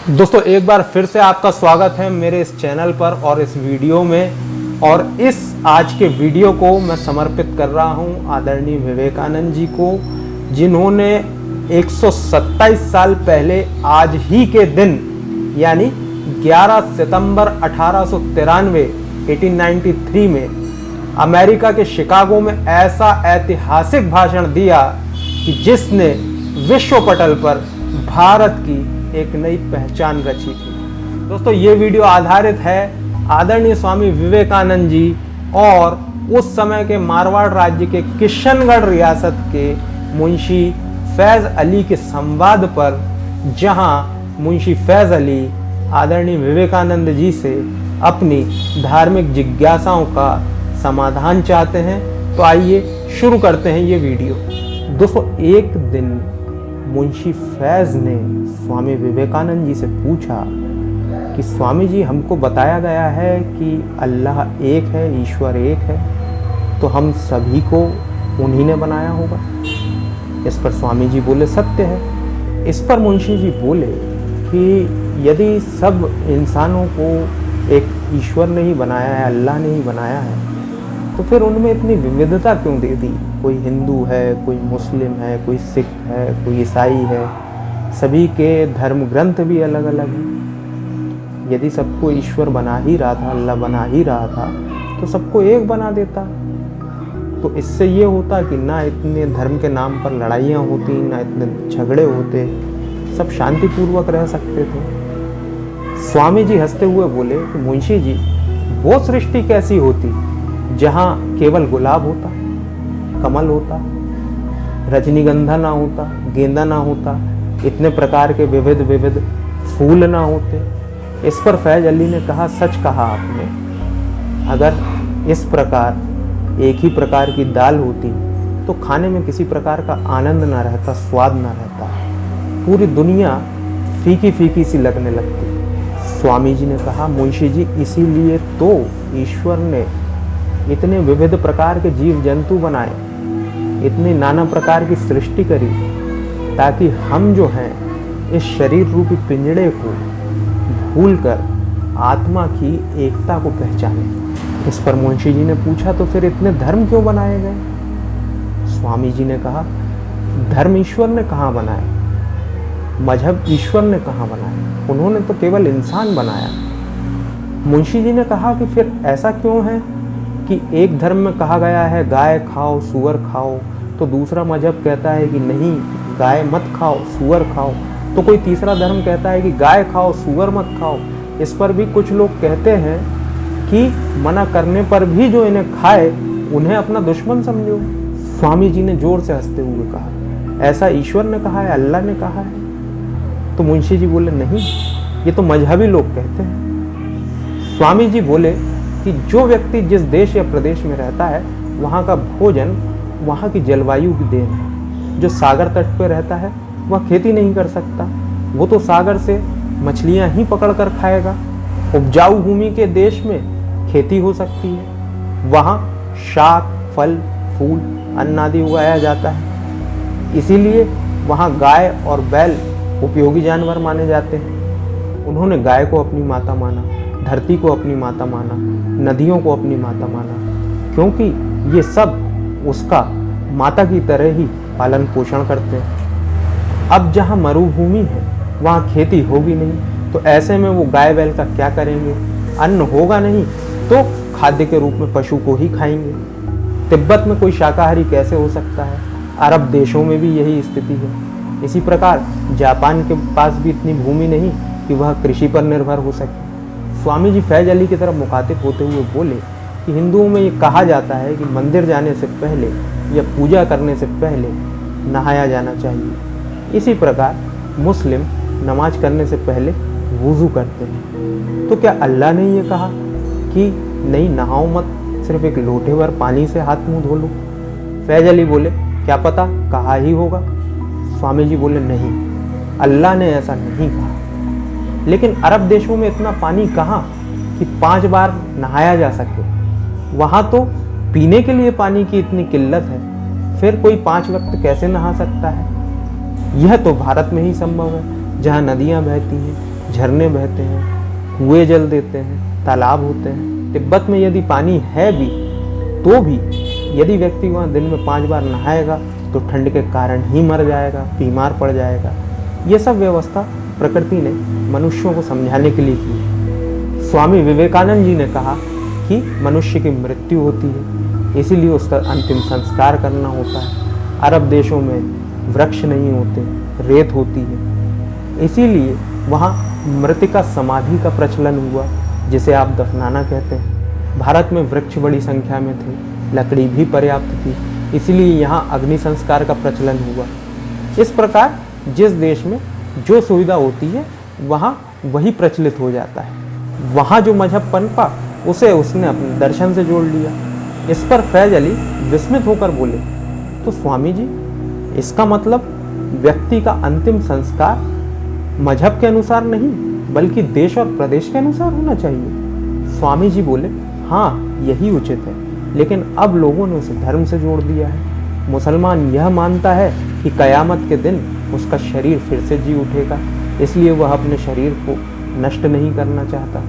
दोस्तों एक बार फिर से आपका स्वागत है मेरे इस चैनल पर और इस वीडियो में। और इस आज के वीडियो को मैं समर्पित कर रहा हूं आदरणीय विवेकानंद जी को, जिन्होंने 127 साल पहले आज ही के दिन यानी 11 सितंबर 1893 में अमेरिका के शिकागो में ऐसा ऐतिहासिक भाषण दिया कि जिसने विश्व पटल पर भारत की एक नई पहचान रची थी। दोस्तों ये वीडियो आधारित है आदरणीय स्वामी विवेकानंद जी और उस समय के मारवाड़ राज्य के किशनगढ़ रियासत के मुंशी फैज अली के संवाद पर, जहां मुंशी फैज अली आदरणीय विवेकानंद जी से अपनी धार्मिक जिज्ञासाओं का समाधान चाहते हैं। तो आइए शुरू करते हैं ये वीडियो। दोस्तों एक दिन मुंशी फैज ने स्वामी विवेकानंद जी से पूछा कि स्वामी जी, हमको बताया गया है कि अल्लाह एक है, ईश्वर एक है, तो हम सभी को उन्हीं ने बनाया होगा। इस पर स्वामी जी बोले सत्य है। इस पर मुंशी जी बोले कि यदि सब इंसानों को एक ईश्वर ने ही बनाया है, अल्लाह ने ही बनाया है, तो फिर उनमें इतनी विविधता क्यों दे दी? कोई हिंदू है, कोई मुस्लिम है, कोई सिख है, कोई ईसाई है, सभी के धर्म ग्रंथ भी अलग अलग हैं। यदि सबको ईश्वर बना ही रहा था, अल्लाह बना ही रहा था, तो सबको एक बना देता। तो इससे ये होता कि ना इतने धर्म के नाम पर लड़ाइयाँ होती, ना इतने झगड़े होते, सब शांतिपूर्वक रह सकते थे। स्वामी जी हंसते हुए बोले कि मुंशी जी, वो सृष्टि कैसी होती जहाँ केवल गुलाब होता, कमल होता, रजनीगंधा ना होता, गेंदा ना होता, इतने प्रकार के विविध विविध फूल ना होते। इस पर फैज अली ने कहा, सच कहा आपने। अगर इस प्रकार एक ही प्रकार की दाल होती तो खाने में किसी प्रकार का आनंद ना रहता, स्वाद ना रहता, पूरी दुनिया फीकी फीकी सी लगने लगती। स्वामी जी ने कहा, मुंशी जी, इसीलिए तो ईश्वर ने इतने विविध प्रकार के जीव जंतु बनाए, इतनी नाना प्रकार की सृष्टि करी, ताकि हम जो हैं इस शरीर रूपी पिंजड़े को भूलकर आत्मा की एकता को पहचाने। इस पर मुंशी जी ने पूछा, तो फिर इतने धर्म क्यों बनाए गए? स्वामी जी ने कहा, धर्म ईश्वर ने कहाँ बनाए, मजहब ईश्वर ने कहाँ बनाए, उन्होंने तो केवल इंसान बनाया। मुंशी जी ने कहा कि फिर ऐसा क्यों है कि एक धर्म में कहा गया है गाय खाओ, सूअर खाओ, तो दूसरा मजहब कहता है कि नहीं, गाय मत खाओ, सूअर खाओ, तो कोई तीसरा धर्म कहता है कि गाय खाओ, सूअर मत खाओ। इस पर भी कुछ लोग कहते हैं कि मना करने पर भी जो इन्हें खाए उन्हें अपना दुश्मन समझो। स्वामी जी ने जोर से हंसते हुए कहा, ऐसा ईश्वर ने कहा है, अल्लाह ने कहा है? तो मुंशी जी बोले, नहीं, ये तो मजहबी लोग कहते हैं। स्वामी जी बोले कि जो व्यक्ति जिस देश या प्रदेश में रहता है, वहाँ का भोजन वहाँ की जलवायु की देन है। जो सागर तट पर रहता है वह खेती नहीं कर सकता, वो तो सागर से मछलियाँ ही पकड़ कर खाएगा। उपजाऊ भूमि के देश में खेती हो सकती है, वहाँ शाक, फल, फूल, अन्न आदि उगाया जाता है। इसीलिए वहाँ गाय और बैल उपयोगी जानवर माने जाते हैं। उन्होंने गाय को अपनी माता माना, धरती को अपनी माता माना, नदियों को अपनी माता माना, क्योंकि ये सब उसका माता की तरह ही पालन पोषण करते हैं। अब जहाँ मरुभूमि है वहाँ खेती होगी नहीं, तो ऐसे में वो गाय बैल का क्या करेंगे? अन्न होगा नहीं तो खाद्य के रूप में पशु को ही खाएंगे। तिब्बत में कोई शाकाहारी कैसे हो सकता है? अरब देशों में भी यही स्थिति है। इसी प्रकार जापान के पास भी इतनी भूमि नहीं कि वह कृषि पर निर्भर हो सके। स्वामी जी फैज अली की तरफ मुखातिब होते हुए बोले कि हिंदुओं में ये कहा जाता है कि मंदिर जाने से पहले या पूजा करने से पहले नहाया जाना चाहिए। इसी प्रकार मुस्लिम नमाज करने से पहले वुज़ू करते हैं। तो क्या अल्लाह ने ये कहा कि नहीं, नहाओ मत, सिर्फ एक लोटे भर पानी से हाथ मुंह धो लो? फैज अली बोले, क्या पता कहा ही होगा। स्वामी जी बोले, नहीं, अल्लाह ने ऐसा नहीं कहा। लेकिन अरब देशों में इतना पानी कहाँ कि 5 बार नहाया जा सके। वहाँ तो पीने के लिए पानी की इतनी किल्लत है, फिर कोई 5 वक्त कैसे नहा सकता है? यह तो भारत में ही संभव है, जहाँ नदियाँ बहती हैं, झरने बहते हैं, कुएं जल देते हैं, तालाब होते हैं। तिब्बत में यदि पानी है भी तो भी यदि व्यक्ति वहाँ दिन में 5 बार नहाएगा तो ठंड के कारण ही मर जाएगा, बीमार पड़ जाएगा। ये सब व्यवस्था प्रकृति ने मनुष्यों को समझाने के लिए की है। स्वामी विवेकानंद जी ने कहा कि मनुष्य की मृत्यु होती है, इसीलिए उसका अंतिम संस्कार करना होता है। अरब देशों में वृक्ष नहीं होते, रेत होती है, इसीलिए वहाँ मृतिका समाधि का प्रचलन हुआ, जिसे आप दफनाना कहते हैं। भारत में वृक्ष बड़ी संख्या में थे, लकड़ी भी पर्याप्त थी, इसीलिए यहाँ अग्नि संस्कार का प्रचलन हुआ। इस प्रकार जिस देश में जो सुविधा होती है वहाँ वही प्रचलित हो जाता है। वहाँ जो मजहब पनपा उसे उसने अपने दर्शन से जोड़ लिया। इस पर फैज अली विस्मित होकर बोले, तो स्वामी जी, इसका मतलब व्यक्ति का अंतिम संस्कार मजहब के अनुसार नहीं बल्कि देश और प्रदेश के अनुसार होना चाहिए। स्वामी जी बोले, हाँ यही उचित है, लेकिन अब लोगों ने उसे धर्म से जोड़ दिया है। मुसलमान यह मानता है कि कयामत के दिन उसका शरीर फिर से जी उठेगा, इसलिए वह अपने शरीर को नष्ट नहीं करना चाहता।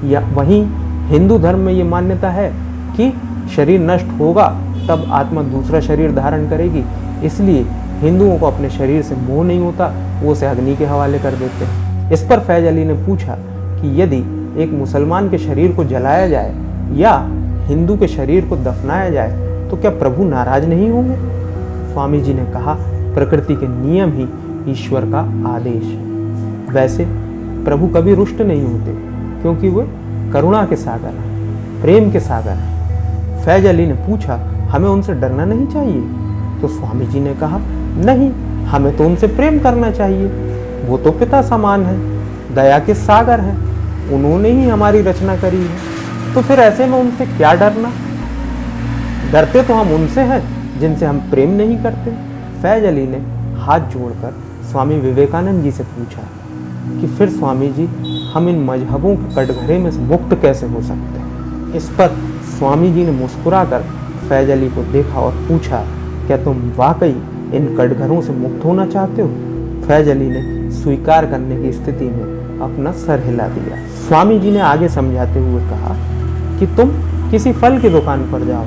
या वहीं हिंदू धर्म में ये मान्यता है कि शरीर नष्ट होगा तब आत्मा दूसरा शरीर धारण करेगी, इसलिए हिंदुओं को अपने शरीर से मोह नहीं होता, वो उसे अग्नि के हवाले कर देते हैं। इस पर फैज अली ने पूछा कि यदि एक मुसलमान के शरीर को जलाया जाए या हिंदू के शरीर को दफनाया जाए तो क्या प्रभु नाराज नहीं होंगे? स्वामी जी ने कहा, प्रकृति के नियम ही ईश्वर का आदेश है। वैसे प्रभु कभी रुष्ट नहीं होते, क्योंकि वे करुणा के सागर हैं, प्रेम के सागर हैं। फैज अली ने पूछा, हमें उनसे डरना नहीं चाहिए? तो स्वामी जी ने कहा, नहीं, हमें तो उनसे प्रेम करना चाहिए। वो तो पिता समान है, दया के सागर हैं, उन्होंने ही हमारी रचना करी है, तो फिर ऐसे में उनसे क्या डरना? डरते तो हम उनसे हैं जिनसे हम प्रेम नहीं करते। फैज अली ने हाथ जोड़कर स्वामी विवेकानंद जी से पूछा कि फिर स्वामी जी, हम इन मजहबों के कटघरे में से मुक्त कैसे हो सकते हैं? इस पर स्वामी जी ने मुस्कुराकर फैज अली को देखा और पूछा, क्या तुम वाकई इन कटघरों से मुक्त होना चाहते हो? फैज अली ने स्वीकार करने की स्थिति में अपना सर हिला दिया। स्वामी जी ने आगे समझाते हुए कहा कि तुम किसी फल की दुकान पर जाओ,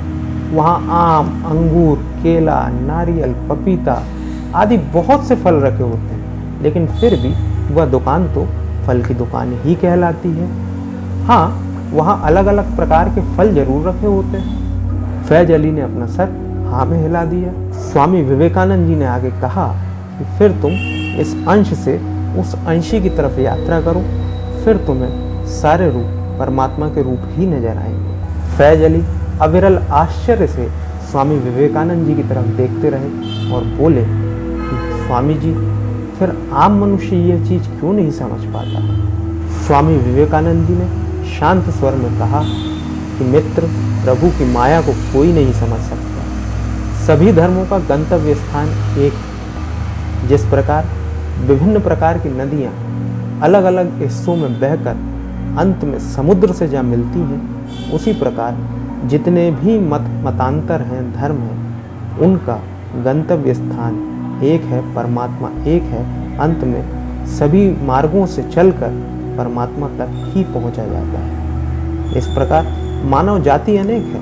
वहाँ आम, अंगूर, केला, नारियल, पपीता आदि बहुत से फल रखे होते हैं, लेकिन फिर भी वह दुकान तो फल की दुकान ही कहलाती है। हाँ, वहाँ अलग अलग प्रकार के फल जरूर रखे होते हैं। फैज अली ने अपना सर हाँ में हिला दिया। स्वामी विवेकानंद जी ने आगे कहा कि फिर तुम इस अंश से उस अंशी की तरफ यात्रा करो, फिर तुम्हें सारे रूप परमात्मा के रूप ही नजर आएंगे। फैज अली अविरल आश्चर्य से स्वामी विवेकानंद जी की तरफ देखते रहे और बोले कि स्वामी जी, फिर आम मनुष्य यह चीज क्यों नहीं समझ पाता? स्वामी विवेकानंद जी ने शांत स्वर में कहा कि मित्र, प्रभु की माया को कोई नहीं समझ सकता। सभी धर्मों का गंतव्य स्थान एक है। जिस प्रकार विभिन्न प्रकार की नदियाँ अलग अलग हिस्सों में बहकर अंत में समुद्र से जा मिलती हैं, उसी प्रकार जितने भी मतांतर हैं, धर्म हैं, उनका गंतव्य स्थान एक है, परमात्मा एक है। अंत में सभी मार्गों से चलकर परमात्मा तक ही पहुंचा जाता है। इस प्रकार मानव जाति अनेक है,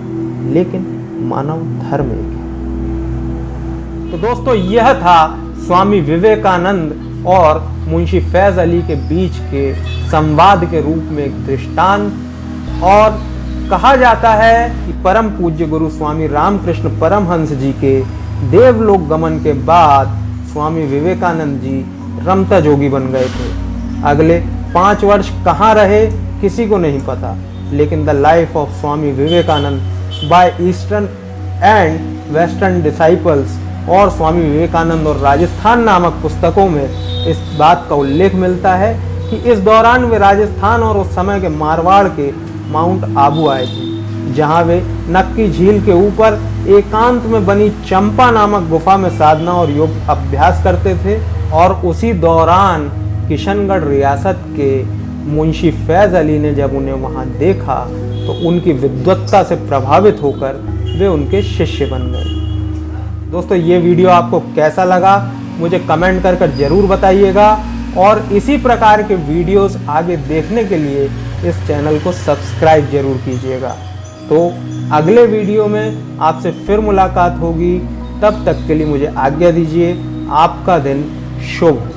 लेकिन मानव धर्म एक है। तो दोस्तों, यह था स्वामी विवेकानंद और मुंशी फैज अली के बीच के संवाद के रूप में एक दृष्टांत। और कहा जाता है कि परम पूज्य गुरु स्वामी रामकृष्ण परमहंस जी के देवलोक गमन के बाद स्वामी विवेकानंद जी रमता जोगी बन गए थे। अगले 5 वर्ष कहाँ रहे किसी को नहीं पता, लेकिन the life of Swami Vivekananda by eastern and western disciples और स्वामी विवेकानंद और राजस्थान नामक पुस्तकों में इस बात का उल्लेख मिलता है कि इस दौरान वे राजस्थान और उस समय के मारवाड़ के माउंट आबू आए थे, जहां वे नक्की झील के ऊपर एकांत में बनी चंपा नामक गुफा में साधना और योग अभ्यास करते थे। और उसी दौरान किशनगढ़ रियासत के मुंशी फैज अली ने जब उन्हें वहां देखा तो उनकी विद्वत्ता से प्रभावित होकर वे उनके शिष्य बन गए। दोस्तों, ये वीडियो आपको कैसा लगा मुझे कमेंट कर जरूर बताइएगा और इसी प्रकार के वीडियोस आगे देखने के लिए इस चैनल को सब्सक्राइब जरूर कीजिएगा। तो अगले वीडियो में आपसे फिर मुलाकात होगी, तब तक के लिए मुझे आज्ञा दीजिए। आपका दिन शुभ हो।